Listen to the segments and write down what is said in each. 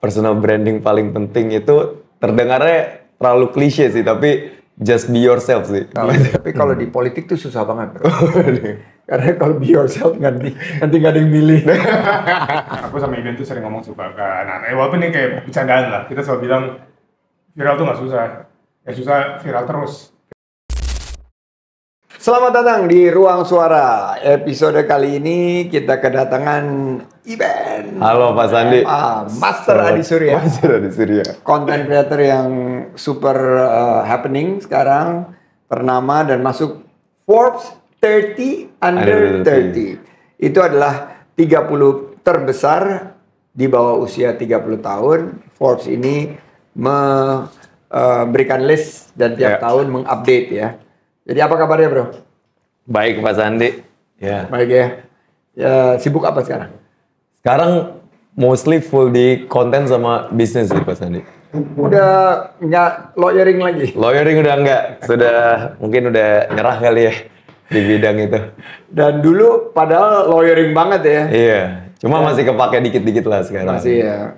personal branding paling penting itu terdengarnya terlalu klise sih, tapi just be yourself sih. Tapi kalau di politik tuh susah banget, bro. Karena kalau be yourself nanti nggak ada yang milih. Aku sama Iben tuh sering ngomong suka ke anak-anak. Walaupun ini kayak bercandaan lah. Kita selalu bilang viral tuh nggak susah. Ya susah viral terus. Selamat datang di Ruang Suara. Episode kali ini kita kedatangan Iben. Halo Pak Sandi. Master Adi Surya. Master Adi Surya. Content creator yang super happening sekarang. Ternama dan masuk Forbes 30 Under 30. Itu adalah 30 terbesar di bawah usia 30 tahun. Forbes ini memberikan list dan tiap tahun mengupdate ya. Jadi apa kabarnya, bro? Baik Pak Sandi. Ya. Baik ya. Sibuk apa sekarang? Sekarang mostly full di konten sama bisnis sih Pak Sandi. Udah nggak lawyering lagi? Lawyering udah enggak, mungkin udah nyerah kali ya di bidang itu. Dan dulu padahal lawyering banget ya? Iya, cuma masih kepake dikit-dikit lah sekarang. Masih ya,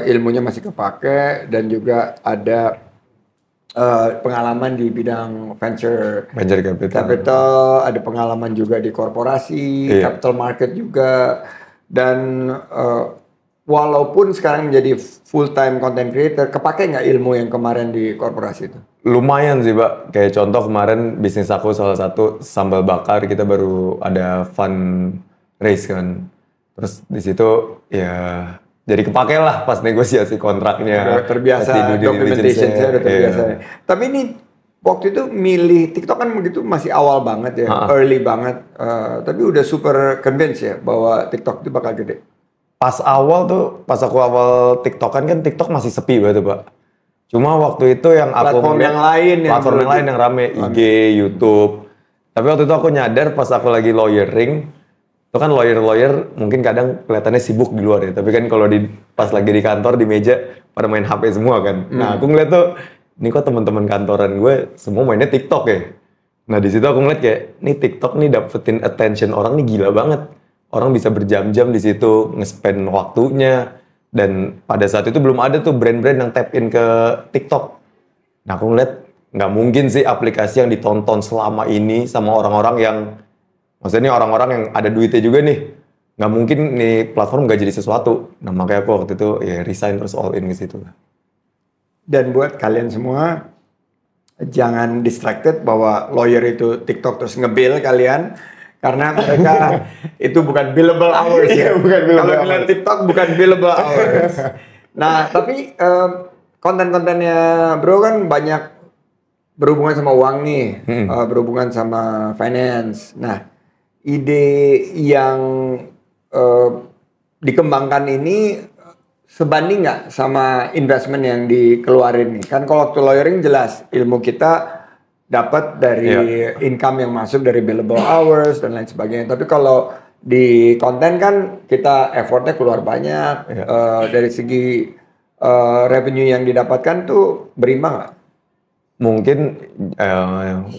ilmunya masih kepake dan juga ada pengalaman di bidang venture capital, ada pengalaman juga di korporasi, capital market juga, dan walaupun sekarang menjadi full time content creator, kepake nggak ilmu yang kemarin di korporasi itu? Lumayan sih Pak, kayak contoh kemarin bisnis aku salah satu sambal bakar, kita baru ada fund raise kan, terus di situ ya jadi kepake lah pas negosiasi kontraknya. Udah terbiasa, documentation-nya udah terbiasa. Tapi ini waktu itu milih TikTok kan begitu masih awal banget ya, early banget. Tapi udah super convinced ya bahwa TikTok itu bakal gede. Pas awal tuh, pas aku awal TikTokan kan TikTok masih sepi banget Pak. Cuma waktu itu yang aku platform yang lain yang rame, IG, YouTube. Tapi waktu itu aku nyadar pas aku lagi lawyering, itu kan lawyer mungkin kadang kelihatannya sibuk di luar ya, tapi kan kalau pas lagi di kantor di meja pada main HP semua kan. Nah aku ngeliat tuh, ini kok teman-teman kantoran gue semua mainnya TikTok ya. Nah di situ aku ngeliat kayak, nih TikTok nih dapetin attention orang nih gila banget. Orang bisa berjam-jam di situ nge-spend waktunya, dan pada saat itu belum ada tuh brand-brand yang tap in ke TikTok. Nah aku ngeliat nggak mungkin sih aplikasi yang ditonton selama ini sama orang-orang yang maksudnya orang-orang yang ada duitnya juga nih, nggak mungkin nih platform nggak jadi sesuatu. Nah makanya aku waktu itu ya resign terus all in ke situ. Dan buat kalian semua, jangan distracted bahwa lawyer itu TikTok terus nge-bill kalian, karena mereka itu bukan billable hours ya. Kalau bilang TikTok bukan billable hours. Nah tapi konten-kontennya bro kan banyak berhubungan sama uang nih, berhubungan sama finance. Nah ide yang dikembangkan ini sebanding nggak sama investment yang dikeluarin nih? Kan kalau waktu lawyering jelas ilmu kita dapat dari income yang masuk dari billable hours dan lain sebagainya. Tapi kalau di konten kan kita effortnya keluar banyak, dari segi revenue yang didapatkan tuh berimbang nggak? Mungkin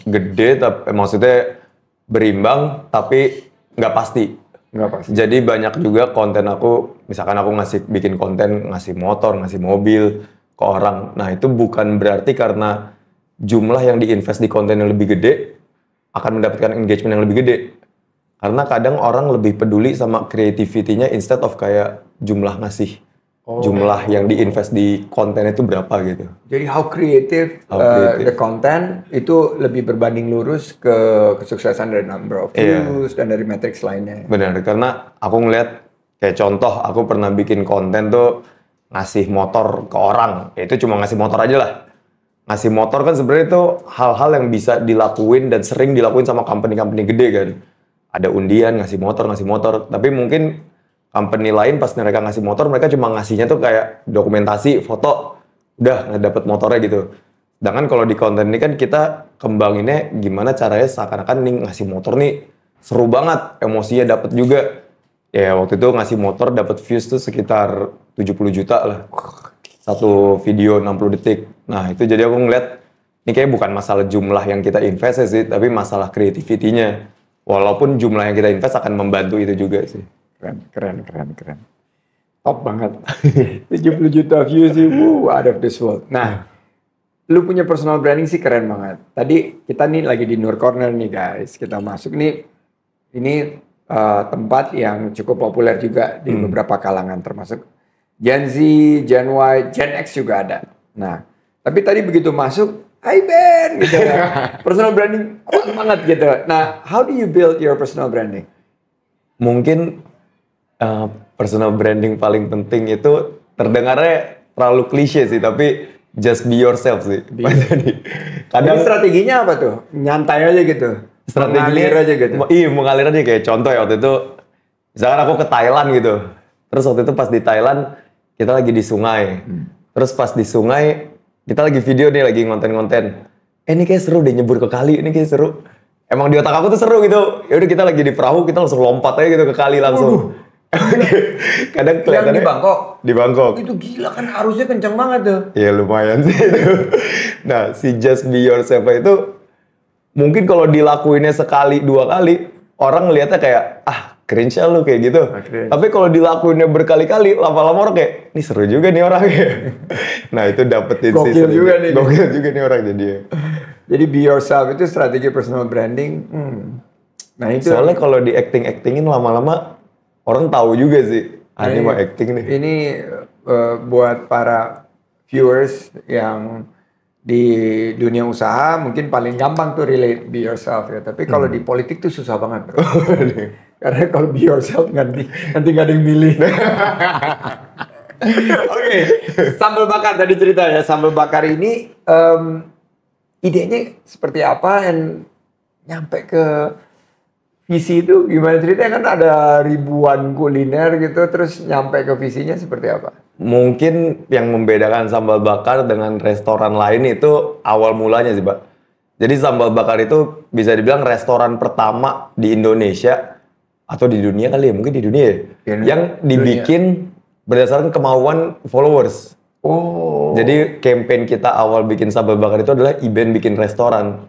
gede, tapi maksudnya berimbang, tapi nggak pasti. Jadi banyak juga konten aku, misalkan aku bikin konten, ngasih motor, ngasih mobil ke orang. Nah itu bukan berarti karena jumlah yang diinvest di konten yang lebih gede, akan mendapatkan engagement yang lebih gede. Karena kadang orang lebih peduli sama creativity-nya instead of kayak jumlah ngasih. Jumlah yang diinvest di konten itu berapa gitu. Jadi how creative the content itu lebih berbanding lurus ke kesuksesan dari number of views dan dari matrix lainnya. Benar, karena aku ngeliat kayak contoh aku pernah bikin konten tuh ngasih motor ke orang. Ya itu cuma ngasih motor aja lah. Ngasih motor kan sebenarnya itu hal-hal yang bisa dilakuin dan sering dilakuin sama company-company gede kan. Ada undian ngasih motor, tapi mungkin company lain pas mereka ngasih motor, mereka cuma ngasihnya tuh kayak dokumentasi, foto, udah nggak dapet motornya gitu. Sedangkan kalau di konten ini kan kita kembanginnya gimana caranya seakan-akan nih ngasih motor nih seru banget, emosinya dapet juga. Ya waktu itu ngasih motor dapet views tuh sekitar 70 juta lah. Satu video 60 detik. Nah itu jadi aku ngeliat, ini kayak bukan masalah jumlah yang kita invest sih, tapi masalah creativity-nya. Walaupun jumlah yang kita invest akan membantu itu juga sih. Keren. top banget. 70 juta views sih, out of this world. Nah, lu punya personal branding sih keren banget. Tadi kita nih lagi di Nur Corner nih guys. Kita masuk nih, ini tempat yang cukup populer juga di beberapa kalangan, termasuk Gen Z, Gen Y, Gen X juga ada. Nah, tapi tadi begitu masuk, Hai Ben, gitu ya. Personal branding kuat banget gitu. Nah, how do you build your personal branding? Mungkin personal branding paling penting itu terdengarnya terlalu klise sih, tapi just be yourself sih. Kadang strateginya apa tuh? Nyantai aja gitu. Mengalir aja gitu. Iya, mengalir aja kayak contoh ya waktu itu, misalkan aku ke Thailand gitu. Terus waktu itu pas di Thailand kita lagi di sungai. Terus pas di sungai kita lagi video nih, lagi ngonten-ngonten. Ini kayak seru deh nyebur ke kali, ini kayak seru. Emang di otak aku tuh seru gitu. Ya udah kita lagi di perahu, kita langsung lompat aja gitu ke kali langsung. Kadang kelihatannya di Bangkok. Di Bangkok. Itu gila kan, arusnya kencang banget tuh. Iya lumayan sih itu. Nah, si just be yourself itu mungkin kalau dilakuinnya sekali, 2 kali, orang ngelihatnya kayak cringe lu kayak gitu. Tapi kalau dilakuinnya berkali-kali, lama-lama orang kayak, ini seru juga nih orang. Nah, itu dapetin sih. Gokil juga nih. Gokil juga nih orang jadi. Jadi be yourself itu strategi personal branding. Nah, itu. Soalnya kalau di acting-actingin lama-lama orang tahu juga sih, ini mau acting nih. Ini buat para viewers yang di dunia usaha mungkin paling gampang tuh relate be yourself ya. Tapi kalau di politik tuh susah banget bro. Karena kalau be yourself nanti nggak ada yang milih. Oke, sambal bakar tadi cerita ya. Sambal bakar ini idenya seperti apa dan nyampe ke visi itu gimana ceritanya, kan ada ribuan kuliner gitu, terus nyampe ke visinya seperti apa? Mungkin yang membedakan sambal bakar dengan restoran lain itu awal mulanya sih Pak. Jadi sambal bakar itu bisa dibilang restoran pertama di Indonesia atau di dunia kali ya, mungkin di dunia ya, yang dibikin berdasarkan kemauan followers. Oh. Jadi campaign kita awal bikin sambal bakar itu adalah event bikin restoran.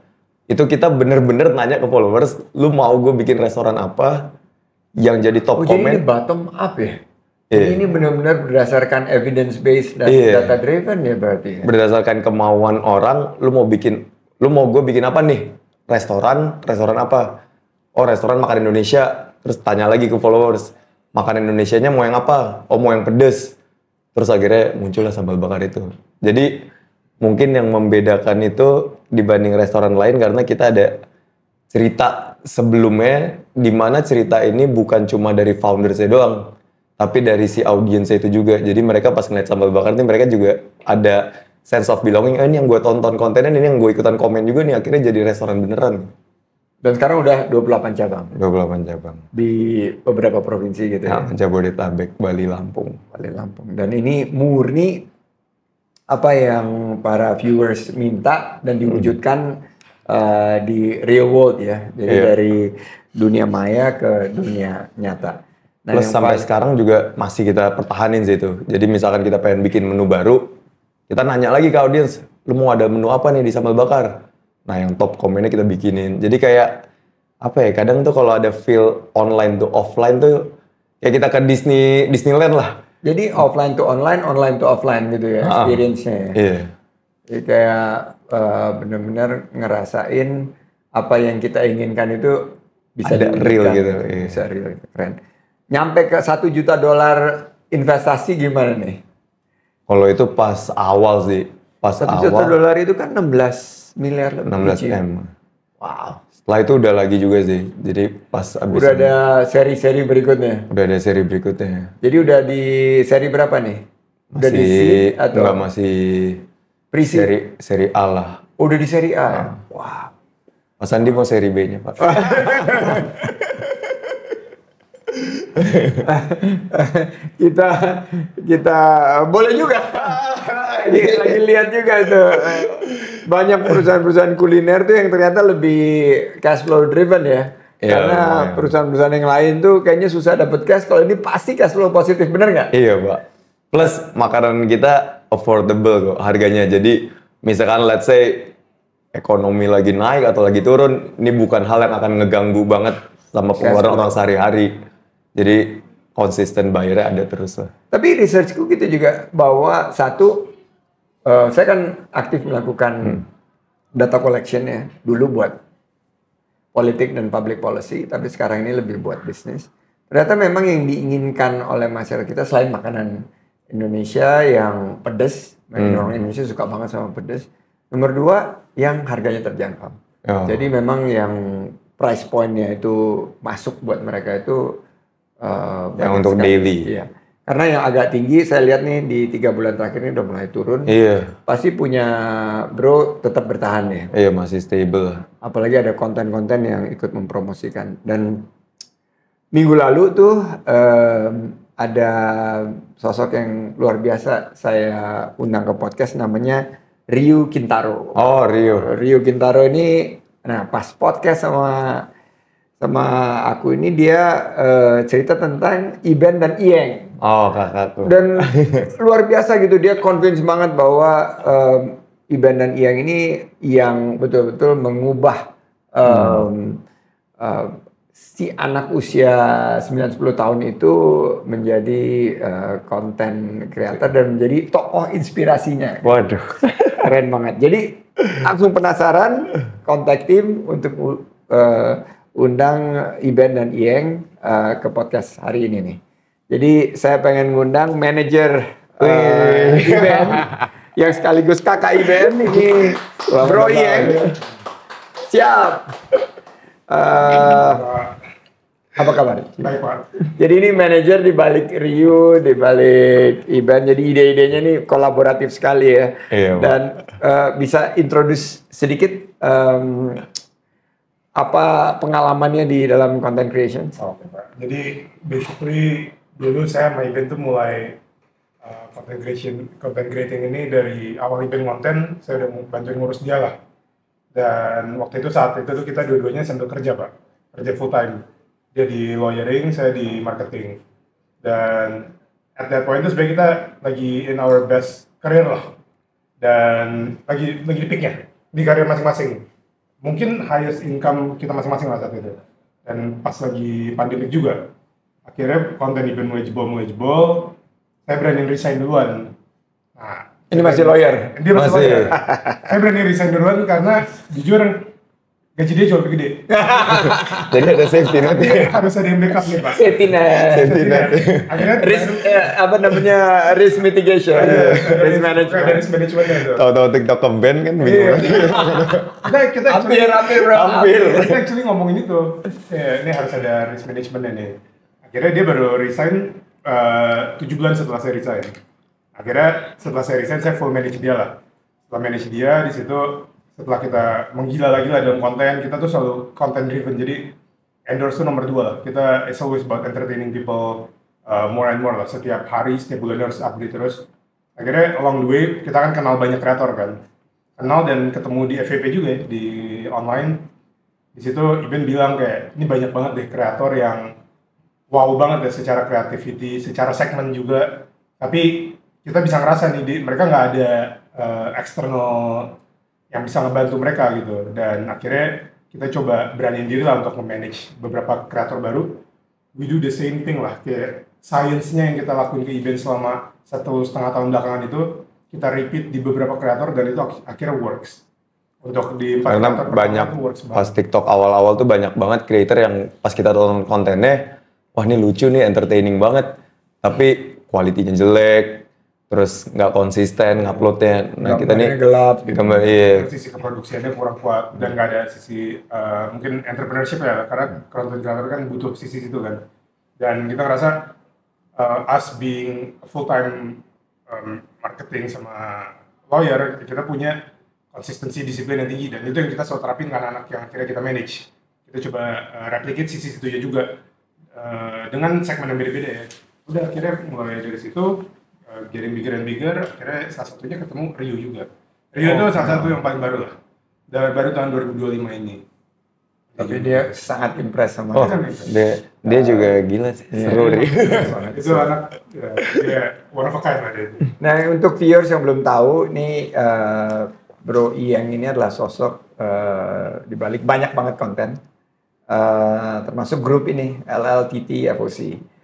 Itu kita bener-bener nanya ke followers, lu mau gue bikin restoran apa yang jadi top komen. comment. Jadi ini bottom up ya? Jadi ini benar-benar berdasarkan evidence based dan data driven ya berarti ya? Berdasarkan kemauan orang, lu mau gue bikin apa nih? Restoran apa? Oh restoran makan Indonesia. Terus tanya lagi ke followers, makan Indonesianya mau yang apa? Oh mau yang pedes. Terus akhirnya muncullah sambal bakar itu. Jadi mungkin yang membedakan itu dibanding restoran lain karena kita ada cerita sebelumnya di mana cerita ini bukan cuma dari foundersnya doang, tapi dari si audiensnya itu juga. Jadi mereka pas ngeliat sambal bakar ini mereka juga ada sense of belonging. Ini yang gue tonton kontennya, ini yang gue ikutan komen juga nih, akhirnya jadi restoran beneran. Dan sekarang udah 28 cabang? 28 cabang. Di beberapa provinsi gitu ya? Jabodetabek, Bali, Lampung. Dan ini murni apa yang para viewers minta dan diwujudkan di real world ya. Jadi dari dunia maya ke dunia nyata. Nah, plus sampai sekarang juga masih kita pertahanin sih itu. Jadi misalkan kita pengen bikin menu baru, kita nanya lagi ke audiens, lu mau ada menu apa nih di sambal bakar? Nah yang top komennya kita bikinin. Jadi kayak apa ya, kadang tuh kalau ada feel online to offline tuh kayak kita ke Disneyland lah. Jadi offline to online, online to offline gitu ya experience-nya ya. Iya. Jadi kayak benar-benar ngerasain apa yang kita inginkan itu bisa ada real gitu. Bisa real, keren. Nyampe ke $1 juta investasi gimana nih? Kalau itu pas awal sih. Pas $1 juta itu kan 16 miliar lebih. 16 M. Wow. Setelah itu udah lagi juga sih. Jadi pas abis udah ada seri-seri berikutnya? Udah ada seri berikutnya. Jadi udah di seri berapa nih? Udah masih, di C atau? Enggak, masih seri A lah. Udah di seri A ya? Wow. Mas Andi mau seri B-nya Pak. kita boleh juga. Lagi lihat juga tuh banyak perusahaan-perusahaan kuliner tuh yang ternyata lebih cash flow driven ya. Karena perusahaan-perusahaan yang lain tuh kayaknya susah dapat cash, kalau ini pasti cash flow positif, bener nggak? Iya Pak. Plus makanan kita affordable kok harganya. Jadi misalkan let's say ekonomi lagi naik atau lagi turun, ini bukan hal yang akan ngeganggu banget sama pengeluaran orang sehari-hari. Jadi konsisten bayarnya ada terus lah. Tapi researchku gitu juga bahwa satu, saya kan aktif melakukan data collection ya dulu buat politik dan public policy, tapi sekarang ini lebih buat bisnis. Ternyata memang yang diinginkan oleh masyarakat kita selain makanan Indonesia yang pedas, orang Indonesia suka banget sama pedas. Nomor 2 yang harganya terjangkau. Oh. Jadi memang yang price point-nya itu masuk buat mereka itu yang untuk sekali. daily. Iya. Karena yang agak tinggi saya lihat nih di 3 bulan terakhir ini udah mulai turun. Iya. Pasti punya Bro tetap bertahan ya. Iya, masih stable. Apalagi ada konten-konten yang ikut mempromosikan. Dan minggu lalu tuh ada sosok yang luar biasa saya undang ke podcast namanya Ryu Kintaro. Oh, Rio. Ryu Kintaro ini, nah pas podcast sama aku ini dia cerita tentang Iben dan Iyeng. Oh, kakakku. Dan luar biasa gitu, dia convince banget bahwa Iben dan Iyeng ini yang betul-betul mengubah si anak usia 9-10 tahun itu menjadi konten creator dan menjadi tokoh inspirasinya. Waduh. Keren banget. Jadi langsung penasaran, kontak tim untuk undang Iben dan Iyeng ke podcast hari ini nih. Jadi saya pengen ngundang manajer Iben yang sekaligus kakak Iben ini, Bro Iyeng. Siap. Apa kabar? Baik Pak. Jadi ini manajer di balik Ryu, di balik Iben. Jadi ide-idenya nih kolaboratif sekali ya. Iya, Pak. Dan bisa introduce sedikit apa pengalamannya di dalam content creation? Oke Pak. Jadi basically dulu saya sama Iben tuh mulai content creating ini dari awal Iben konten, saya udah bantuin ngurus dia lah. Dan waktu itu saat itu tuh kita dua-duanya sambil kerja Pak, kerja full time. Dia di lawyering, saya di marketing. Dan at that point itu sebenarnya kita lagi in our best career lah. Dan lagi di peaknya, di karir masing-masing. Mungkin highest income kita masing-masing lah saat itu. Dan pas lagi pandemik juga, akhirnya konten Iben mulai jebol, saya berani resign duluan. Nah, Ini masih lawyer? dia masih Masih. lawyer. Saya berani resign duluan karena jujur gaji dia jauh lebih gede. Jadi ada safety net. Harus ada yang backup nih Pak. Safety net. Safety net. Akhirnya Apa namanya, risk mitigation, risk management. Dari risk management-nya itu. Tahu-tahu TikTok ke band kan bingung. Kita Hampir bro. Hampir. Kita actually ngomongin itu. Ya, ini harus ada risk management-nya nih. Akhirnya dia baru resign 7 bulan setelah saya resign. Akhirnya setelah saya resign, saya full manage dia lah. Setelah manage dia, di situ setelah kita menggila lagi lah dalam konten, kita tuh selalu content driven. Jadi endorse tuh nomor 2 lah. Kita it's always about entertaining people more and more lah. Setiap hari, setiap bulan harus update terus. Akhirnya along the way kita kan kenal banyak kreator kan. Kenal dan ketemu di FVP juga ya, di online. Di situ Iben bilang kayak ini banyak banget deh kreator yang wow banget ya secara creativity, secara segmen juga. Tapi kita bisa ngerasa nih mereka nggak ada eksternal yang bisa ngebantu mereka gitu. Dan akhirnya kita coba beraniin diri lah untuk memanage beberapa kreator baru. We do the same thing lah, kayak science-nya yang kita lakuin ke Iben selama 1,5 tahun belakangan itu kita repeat di beberapa kreator dan itu akhirnya works. Untuk di 4 Karena kreator banyak itu works pas banget. TikTok awal-awal tuh banyak banget creator yang pas kita tonton kontennya, wah ini lucu nih, entertaining banget. Tapi kualitinya jelek, terus nggak konsisten nguploadnya. Nah kita nih gelap gitu. gambar iya. Sisi keproduksiannya kurang kuat dan nggak ada sisi mungkin entrepreneurship ya, karena content creator kan butuh sisi situ kan. Dan kita ngerasa us being full time marketing sama lawyer, kita punya konsistensi disiplin yang tinggi dan itu yang kita selalu terapin ke anak-anak yang akhirnya kita manage. Kita coba replicate sisi situnya juga dengan segmen yang beda-beda ya. Udah akhirnya mulai dari situ getting bigger and bigger, akhirnya salah satunya ketemu Rio juga. Rio itu salah satu yang paling baru lah. Baru tahun 2025 ini. Tapi dia sangat impress sama Oh, dia juga gila sih, seru deh. Itu anak, dia one of a kind lah dia. Nah, untuk viewers yang belum tahu, nih Bro Iyeng ini adalah sosok di balik banyak banget konten, termasuk grup ini LLTT FOC.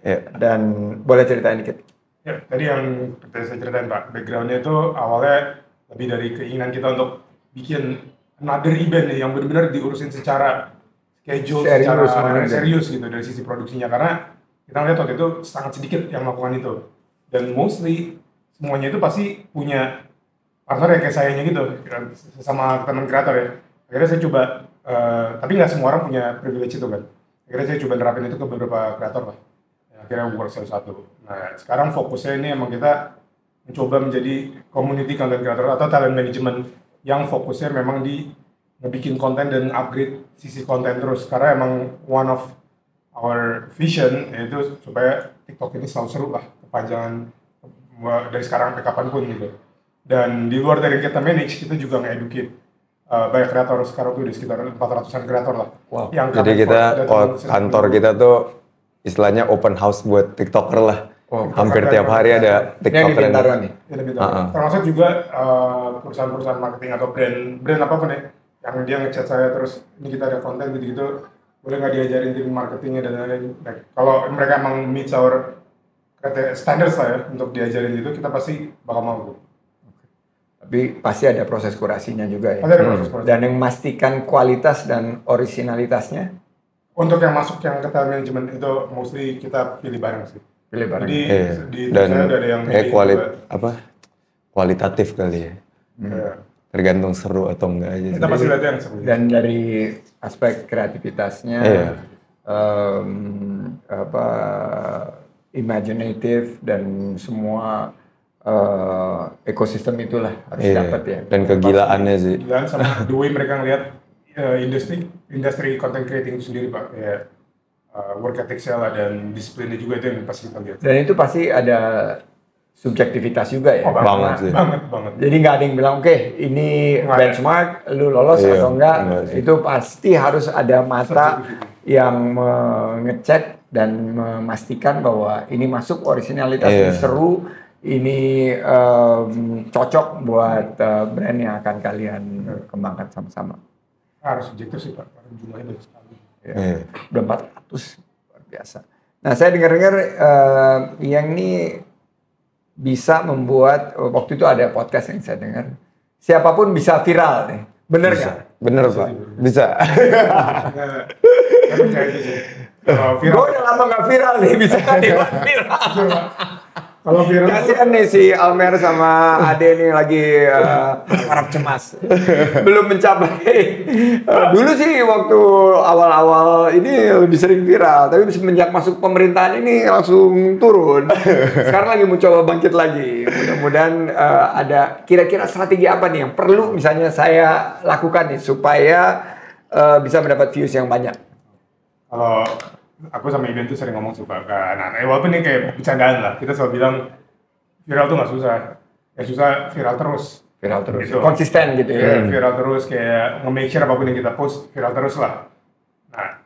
Iya. Dan boleh ceritain dikit. Ya, tadi yang tadi saya ceritain Pak, backgroundnya itu awalnya lebih dari keinginan kita untuk bikin another event nih yang benar-benar diurusin secara schedule, Serius secara banget. serius gitu dari sisi produksinya, karena kita lihat waktu itu sangat sedikit yang melakukan itu, dan mostly semuanya itu pasti punya partner ya kayak sayanya gitu, sama teman kreator ya. Akhirnya saya coba, tapi nggak semua orang punya privilege itu kan. Akhirnya saya coba nerapin itu ke beberapa kreator lah. Akhirnya work satu. Nah, sekarang fokusnya ini emang kita mencoba menjadi community content creator atau talent management yang fokusnya memang di ngebikin konten dan upgrade sisi konten terus. Karena emang one of our vision yaitu supaya TikTok ini selalu seru lah, kepanjangan dari sekarang sampai kapanpun gitu. Dan di luar dari kita manage, kita juga nge-educate banyak kreator. Sekarang tuh di sekitar 400-an kreator lah. Wow. Jadi kita kantor kita tuh istilahnya open house buat TikToker lah. Hampir tiap hari ada Ini yang di TikToker yang Bintaro nih. Ya, termasuk juga perusahaan-perusahaan marketing atau brand apapun ya, yang dia ngechat saya terus, ini kita ada konten gitu-gitu, boleh nggak diajarin tim marketingnya dan lain-lain. Nah, kalau mereka emang meet our standards lah ya untuk diajarin gitu, kita pasti bakal mau. Tapi pasti ada proses kurasinya juga ya. Pasti ada proses kurasi. Dan yang memastikan kualitas dan originalitasnya Untuk yang masuk yang ke talent management itu mostly kita pilih bareng sih. pilih bareng. Jadi di dan saya udah ada yang kayak milih kualitatif kali ya. juga. Tergantung seru atau enggak aja. Kita pasti lihat yang seru. Dan dari aspek kreativitasnya, Iya. imaginative dan semua ekosistem itulah harus Iya. dapat ya. Dan kegilaannya sih. Dan sama the way mereka ngeliat industri content creating itu sendiri Pak, kayak work ethics-nya lah dan disiplinnya juga itu yang pasti kita lihat. Dan itu pasti ada subjektivitas juga ya. Oh, banget sih. banget. Jadi nggak ada yang bilang oke ini Nggak ada. benchmark, lu lolos Iya, atau enggak. enggak sih. Itu pasti harus ada mata yang mengecek dan memastikan bahwa ini masuk originalitas, ini Iya. seru, ini cocok buat brand yang akan kalian kembangkan sama-sama. Harus subjektif sih Pak, karena jumlahnya banyak sekali. Ya. Iya. Udah 400, luar biasa. Nah saya dengar-dengar yang ini bisa membuat, waktu itu ada podcast yang saya dengar, siapapun bisa viral nih, bener Bisa. nggak? Bener Pak. Bisa. Saya percaya itu sih. Kalau Gue viral, udah lama nggak viral nih, bisa kan dibuat viral. kalau viral Kasian nih si Almer sama Ade nih lagi harap cemas, belum mencapai. Dulu sih waktu awal-awal ini lebih sering viral, tapi semenjak masuk pemerintahan ini langsung turun. Sekarang lagi mencoba bangkit lagi. Mudah-mudahan ada kira-kira strategi apa nih yang perlu misalnya saya lakukan nih supaya bisa mendapat views yang banyak. Kalau aku sama Iben tuh sering ngomong suka ke anak-anak, walaupun ini kayak bercandaan lah, kita selalu bilang viral tuh nggak susah, ya susah viral terus. Viral terus, Gitu. konsisten gitu ya. Viral terus, kayak nge-make sure apapun yang kita post viral terus lah. Nah,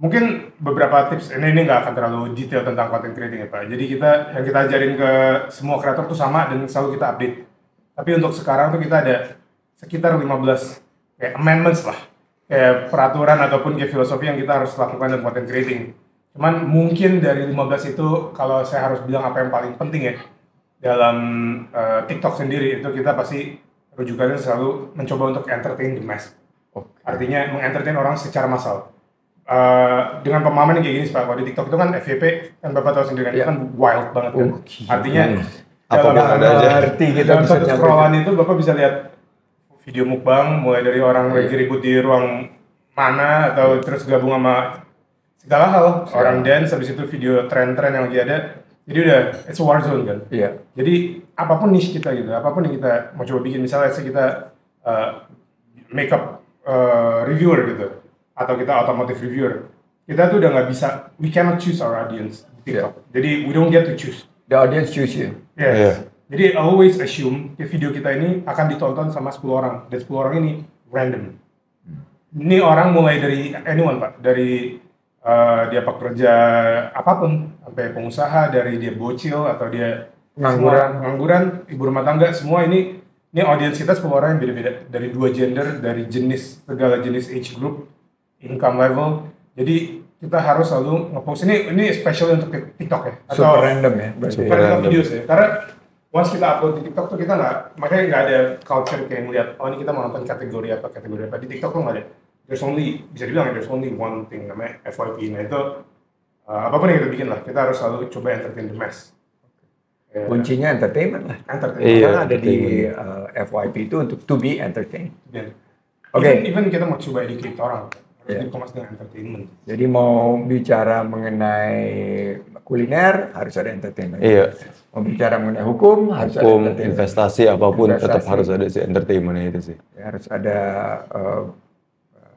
mungkin beberapa tips, ini nggak akan terlalu detail tentang content creating ya Pak. Jadi yang kita ajarin ke semua kreator tuh sama dan selalu kita update. Tapi untuk sekarang tuh kita ada sekitar 15 kayak amendments lah, kayak peraturan ataupun kayak filosofi yang kita harus lakukan dalam content creating. Cuman mungkin dari 15 itu kalau saya harus bilang apa yang paling penting ya dalam TikTok sendiri, itu kita pasti rujukannya selalu mencoba untuk entertain the mass. Artinya mengentertain orang secara massal. Dengan pemahaman yang kayak gini Pak, kalau di TikTok itu kan FYP kan Bapak tahu sendiri kan, itu kan wild banget kan. Artinya Apapun ada aja. Ngerti kita dalam bisa satu scrollan itu Bapak bisa lihat video mukbang mulai dari orang lagi ribut di ruang mana atau terus gabung sama segala hal, orang dance, habis itu video tren-tren yang lagi ada. Jadi udah it's a war zone kan. Iya. Jadi apapun niche kita gitu, apapun yang kita mau coba bikin, misalnya kita makeup reviewer gitu, atau kita automotive reviewer, kita tuh udah nggak bisa, we cannot choose our audience di TikTok. Jadi we don't get to choose. The audience choose you. Yes. Iya. Jadi always assume video kita ini akan ditonton sama 10 orang, dan 10 orang ini random. Ini orang mulai dari anyone Pak, dari dia pekerja apapun, sampai pengusaha, dari dia bocil atau dia pengangguran, ibu rumah tangga, semua ini audiens kita 10 orang yang beda-beda, dari 2 gender, dari jenis, segala jenis age group, income level. Jadi kita harus selalu ngepost ini special untuk TikTok ya atau Super random ya berarti. super random videos ya, karena once kita upload di TikTok tuh kita makanya nggak ada culture kayak ngeliat oh ini kita mau nonton kategori apa di TikTok tuh nggak ada. Bisa dibilang there's only one thing namanya FYP. Nah itu apapun yang kita bikin lah, kita harus selalu coba entertain the mass. Kuncinya entertainment lah. Iya, Karena ada di FYP itu untuk to be entertained. Oke. Even kita mau coba educate orang, harus dikemas dengan entertainment. Jadi mau bicara mengenai kuliner harus ada entertainment. Iya. Mau bicara mengenai hukum harus ada Hukum, entertainment. investasi apapun tetap harus ada sih entertainmentnya itu sih. Ya, harus ada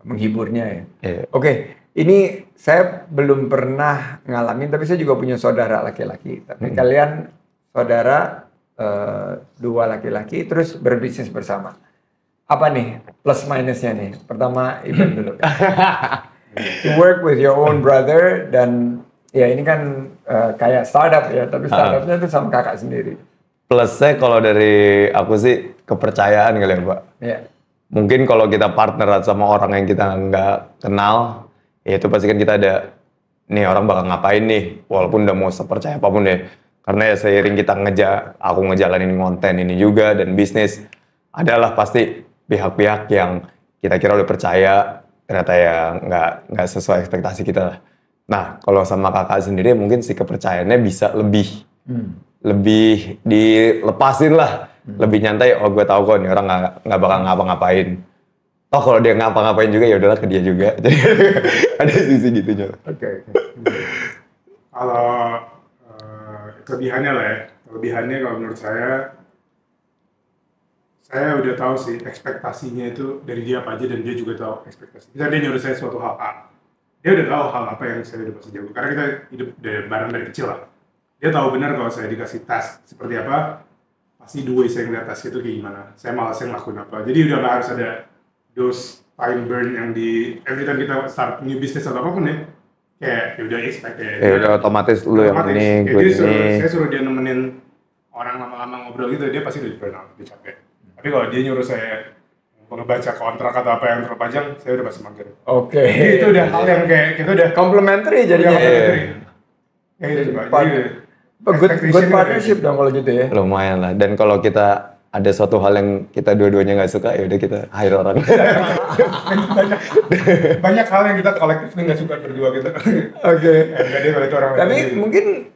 menghiburnya ya. Iya. Oke, ini saya belum pernah ngalamin, tapi saya juga punya saudara laki-laki. Tapi kalian saudara dua laki-laki terus berbisnis bersama. Apa nih plus minusnya nih? Pertama Iban dulu. You work with your own brother dan ya ini kan kayak startup ya, tapi startupnya itu sama kakak sendiri. Plusnya kalau dari aku sih kepercayaan kali ya Pak. Ya. Mungkin kalau kita partner sama orang yang kita nggak kenal, ya itu pasti kan kita ada, nih orang bakal ngapain nih, walaupun udah mau sepercaya apapun deh. Karena ya seiring kita aku ngejalanin konten ini juga dan bisnis, adalah pasti pihak-pihak yang kita kira udah percaya, ternyata ya nggak sesuai ekspektasi kita lah. Nah, kalau sama kakak sendiri mungkin si kepercayaannya bisa lebih dilepasin lah. Lebih nyantai, oh gue tahu kok nih orang nggak bakal ngapa-ngapain. Oh kalau dia ngapa-ngapain juga ya udahlah ke dia juga. Jadi ada sisi gitunya. Oke. Kalau kelebihannya lah ya, kelebihannya kalau menurut saya udah tahu sih ekspektasinya itu dari dia apa aja dan dia juga tahu ekspektasi. Misalnya dia nyuruh saya suatu hal A, dia udah tahu hal apa yang saya udah pasti jago. Karena kita hidup bareng dari kecil lah. Dia tahu benar kalau saya dikasih task seperti apa, pasti the way saya ngeliat task itu kayak gimana. Saya malasnya ngelakuin apa. Jadi udah nggak harus ada those time burn yang di every time kita start new business atau apapun ya. Kayak ya udah expect ya. Ya udah otomatis lu yang ini, gue ini. Saya suruh dia nemenin orang lama-lama ngobrol gitu, dia pasti udah burn out, dia capek. Tapi kalau dia nyuruh saya ngebaca kontrak atau apa yang terlalu panjang, saya udah pasti mager. Oke. Jadi itu udah hal yang kayak kita udah Complementary jadinya. kayak gitu Pak. Good partnership dong kalau gitu ya. Lumayan lah. Dan kalau kita ada suatu hal yang kita dua-duanya nggak suka, ya udah kita hire orang. banyak hal yang kita kolektif nggak suka berdua gitu. Oke. Itu orang. Tapi mungkin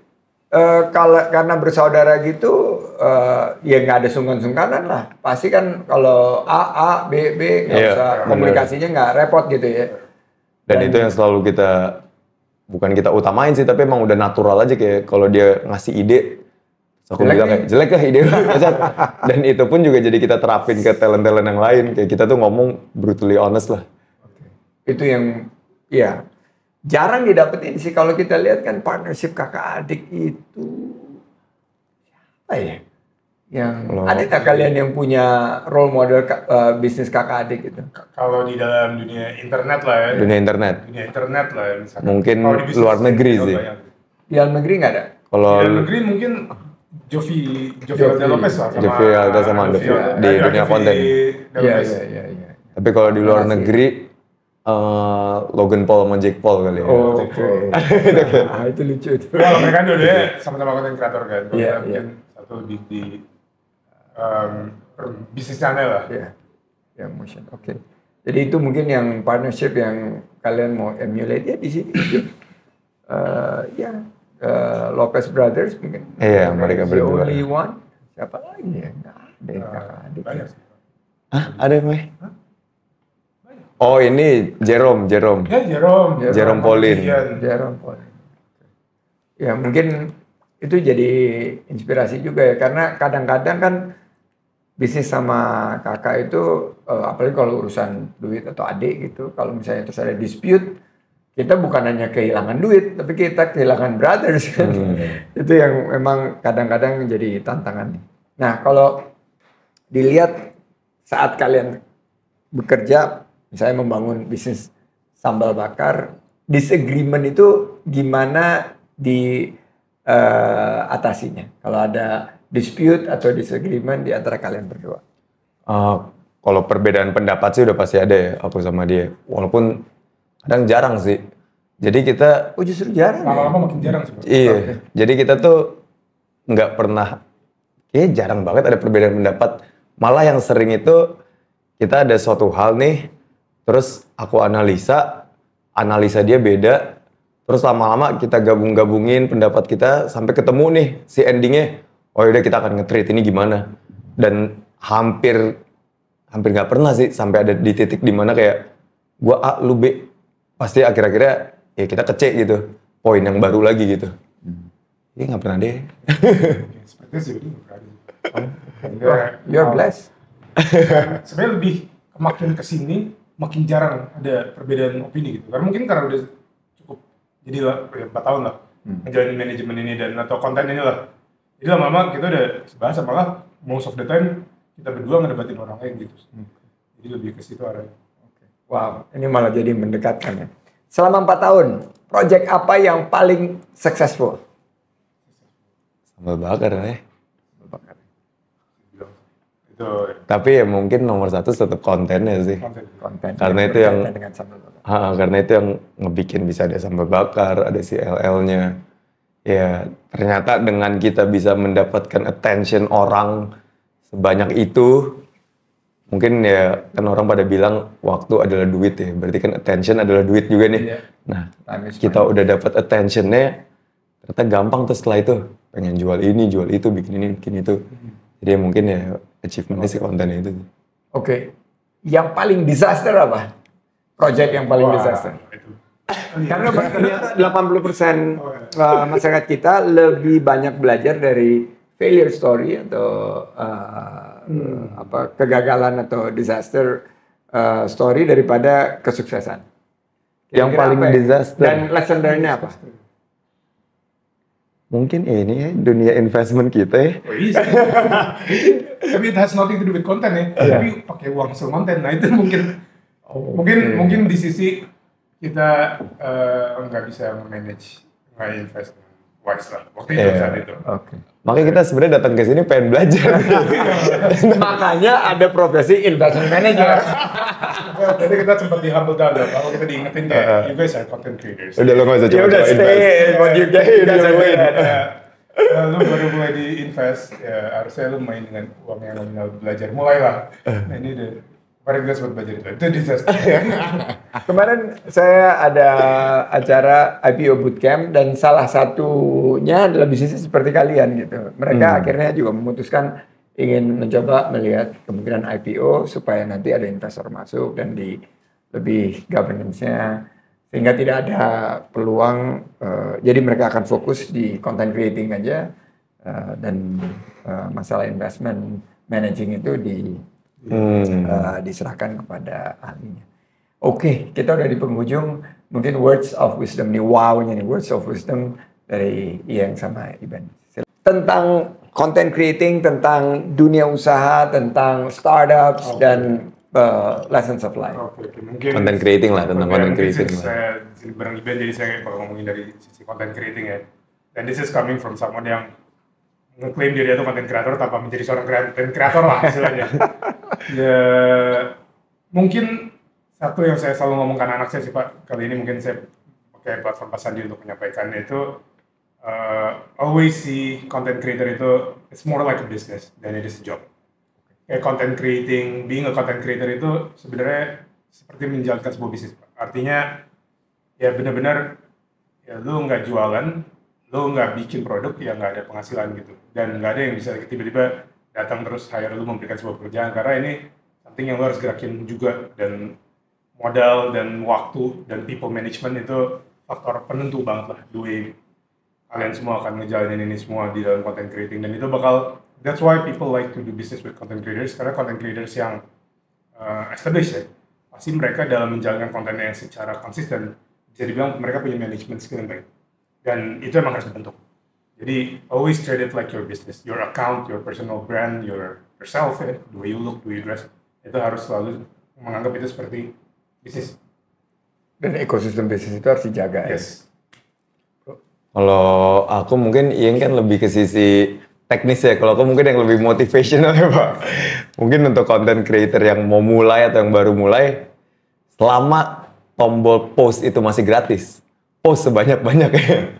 kalau karena bersaudara gitu ya nggak ada sungkan-sungkanan lah. Pasti kan kalau A, B nggak usah komunikasinya nggak repot gitu ya. Dan itu yang selalu kita, bukan kita utamain sih, tapi emang udah natural aja kayak kalau dia ngasih ide, aku bilang kayak jelek lah ide lu. Dan itu pun juga jadi kita terapin ke talent-talent yang lain. Kayak kita tuh ngomong brutally honest lah. Itu yang ya jarang didapetin sih kalau kita lihat kan partnership kakak adik itu apa ya? Yang ada nggak kalian yang punya role model bisnis kakak adik gitu? Kalau di dalam dunia internet lah ya. Dunia internet. Dunia internet lah ya misalkan. Mungkin Bisnis, luar negeri sih. Di dalam negeri nggak ada? Kalau di dalam negeri mungkin Jovi Alda Lopez lah sama Jovi Alda sama Jovi di dunia konten. Iya. Tapi kalau di luar negeri Logan Paul sama Jake Paul kali ya. Oh, oke. Itu lucu itu. Kalau mereka dua-duanya sama-sama konten kreator kan. Iya. Satu di bisnis channel lah. Iya. Ya, motion. Oke. Jadi itu mungkin yang partnership yang kalian mau emulate ya di sini. Lopez Brothers mungkin. Iya, mereka berdua. The only one. Siapa lagi ya? Nggak ada yang kakak adik. Banyak. Hah? Ada yang lain? Oh ini Jerome. Ya Jerome Pauline. Jerome Pauline. Ya mungkin itu jadi inspirasi juga ya, karena kadang-kadang kan bisnis sama kakak itu apalagi kalau urusan duit atau adik gitu, kalau misalnya terus ada dispute, kita bukan hanya kehilangan duit, tapi kita kehilangan brothers kan. Itu yang memang kadang-kadang jadi tantangan. Nah kalau dilihat saat kalian bekerja, misalnya membangun bisnis sambal bakar, disagreement itu gimana di atasinya? Kalau ada dispute atau disagreement di antara kalian berdua? Kalau perbedaan pendapat sih udah pasti ada ya, aku sama dia. Walaupun kadang jarang sih. Jadi kita, Oh justru jarang ya? Lama-lama makin jarang sih. iya. Jadi kita tuh nggak pernah, kayaknya jarang banget ada perbedaan pendapat. Malah yang sering itu kita ada suatu hal nih, terus aku analisa dia beda, terus lama-lama kita gabung-gabungin pendapat kita sampai ketemu nih si endingnya. Oh yaudah kita akan nge-treat ini gimana. Dan hampir nggak pernah sih sampai ada di titik dimana kayak gua A, lu B. Pasti akhir-akhirnya ya kita ke C gitu. Poin yang baru lagi gitu. Iya nggak pernah deh. Sepertinya sih itu berani. You're blessed. Sebenarnya lebih makin kesini makin jarang ada perbedaan opini gitu. Karena mungkin karena udah cukup jadi lah 4 tahun lah menjalani manajemen ini dan atau konten ini lah. Jadi lama-lama kita udah sebahas malah most of the time kita berdua ngedebatin orang lain gitu. Jadi lebih ke situ arahnya. Wow, ini malah jadi mendekatkan ya. Selama 4 tahun, project apa yang paling successful? Sambal bakar ya. Itu Tapi ya mungkin nomor satu tetap kontennya sih. Konten. Karena itu yang dengan sambal bakar. karena itu yang ngebikin bisa ada sambal bakar, ada si LL-nya. Ya, ternyata dengan kita bisa mendapatkan attention orang sebanyak itu, mungkin ya kan orang pada bilang waktu adalah duit ya, berarti kan attention adalah duit juga nih. Iya. Nah, Time is kita udah dapat attention-nya, ternyata gampang tuh setelah itu pengen jual ini, jual itu, bikin ini, bikin itu. Jadi ya mungkin ya achievement-nya si kontennya itu. Oke. Yang paling disaster apa? Project yang paling disaster. itu. Karena ternyata 80% masyarakat kita lebih banyak belajar dari failure story atau kegagalan atau disaster story daripada kesuksesan. Yang Kira-kira paling apa ya? disaster. Dan lesson learn-nya apa? Mungkin ini ya dunia investment kita ya. Oh, iya. Tapi it has nothing to do with konten ya. Tapi pakai uang hasil konten. Nah itu mungkin di sisi kita nggak bisa manage, nggak invest wise lah. Waktu itu saat itu. Oke. Makanya kita sebenarnya datang ke sini pengen belajar. Makanya ada profesi investment manager. Jadi kita sempat di humble down ya. Kalau kita diingetin kayak, you guys are content creators. Udah lo nggak usah Ya udah coba-coba stay invest. what you get. Udah win. Lu baru mulai di invest, ya harusnya lu main dengan uang yang nominal belajar. Mulailah. Nah ini udah, kemarin kita sempat belajar itu disaster. Kemarin saya ada acara IPO Bootcamp dan salah satunya adalah bisnis seperti kalian gitu. Mereka akhirnya juga memutuskan ingin mencoba melihat kemungkinan IPO supaya nanti ada investor masuk dan di lebih governance-nya sehingga tidak ada peluang. Jadi mereka akan fokus di content creating aja dan masalah investment managing itu diserahkan kepada ahlinya. Oke, kita udah di penghujung. Mungkin words of wisdom nih, wow-nya nih, words of wisdom dari Iyeng sama Iban. Tentang content creating, tentang dunia usaha, tentang startups, dan lessons of life. Oke, mungkin Content creating lah, tentang content creating lah. Saya bareng Iben, jadi saya bakal ngomongin dari sisi content creating ya. Dan this is coming from someone yang ngeklaim diri itu content creator tanpa menjadi seorang content creator lah istilahnya. Ya, mungkin satu yang saya selalu ngomongkan anak saya sih Pak, kali ini mungkin saya pakai platform Pak Sandi untuk menyampaikannya itu always see content creator itu it's more like a business than it is a job. Kayak content creating, being a content creator itu sebenarnya seperti menjalankan sebuah bisnis Pak. Artinya ya benar-benar ya lu nggak jualan, lu nggak bikin produk ya nggak ada penghasilan gitu, dan nggak ada yang bisa tiba-tiba datang terus hire lu memberikan sebuah pekerjaan, karena ini something yang lu harus gerakin juga, dan modal dan waktu dan people management itu faktor penentu banget lah the way kalian semua akan ngejalanin ini semua di dalam content creating. Dan itu bakal, that's why people like to do business with content creators, karena content creators yang established ya, pasti mereka dalam menjalankan kontennya yang secara konsisten bisa dibilang mereka punya management skill yang baik, dan itu emang harus dibentuk. Jadi always treat it like your business, your account, your personal brand, yourself ya, the way you look, the way you dress, itu harus selalu menganggap itu seperti bisnis. Dan ekosistem bisnis itu harus dijaga. Yes. Kalau aku mungkin Iyeng kan lebih ke sisi teknis ya. Kalau aku mungkin yang lebih motivational ya Pak. Mungkin untuk content creator yang mau mulai atau yang baru mulai, selama tombol post itu masih gratis, post sebanyak-banyaknya.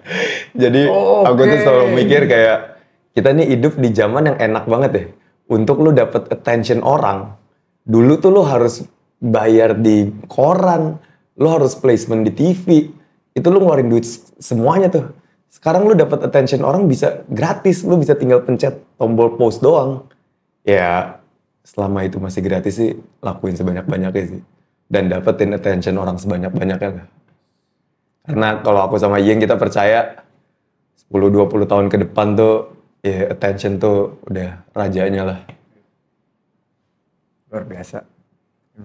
Jadi aku tuh Oke. selalu mikir kayak kita nih hidup di zaman yang enak banget ya. Untuk lu dapet attention orang, dulu tuh lu harus bayar di koran, lu harus placement di TV, itu lu ngeluarin duit semuanya tuh. Sekarang lu dapet attention orang bisa gratis, lu bisa tinggal pencet tombol post doang. Ya selama itu masih gratis sih, lakuin sebanyak-banyaknya sih. Dan dapetin attention orang sebanyak-banyaknya lah. Karena kalau aku sama Ying kita percaya 10-20 tahun ke depan tuh ya attention tuh udah rajanya lah. Luar biasa.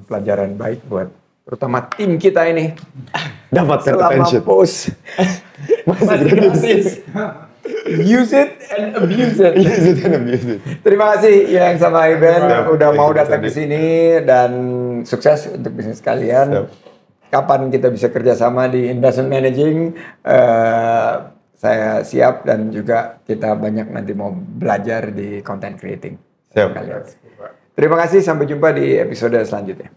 Pelajaran baik buat terutama tim kita ini. Dapatkan Selama attention. post masih gratis. Use it and abuse it. Use it and abuse it. Terima kasih yang sama Iben Siap. udah mau Thank you, datang ke Sandi. sini dan sukses untuk bisnis kalian. Siap. Kapan kita bisa kerjasama di investment managing? Saya siap dan juga kita banyak nanti mau belajar di content creating. Siap. Kalian. Terima kasih, sampai jumpa di episode selanjutnya.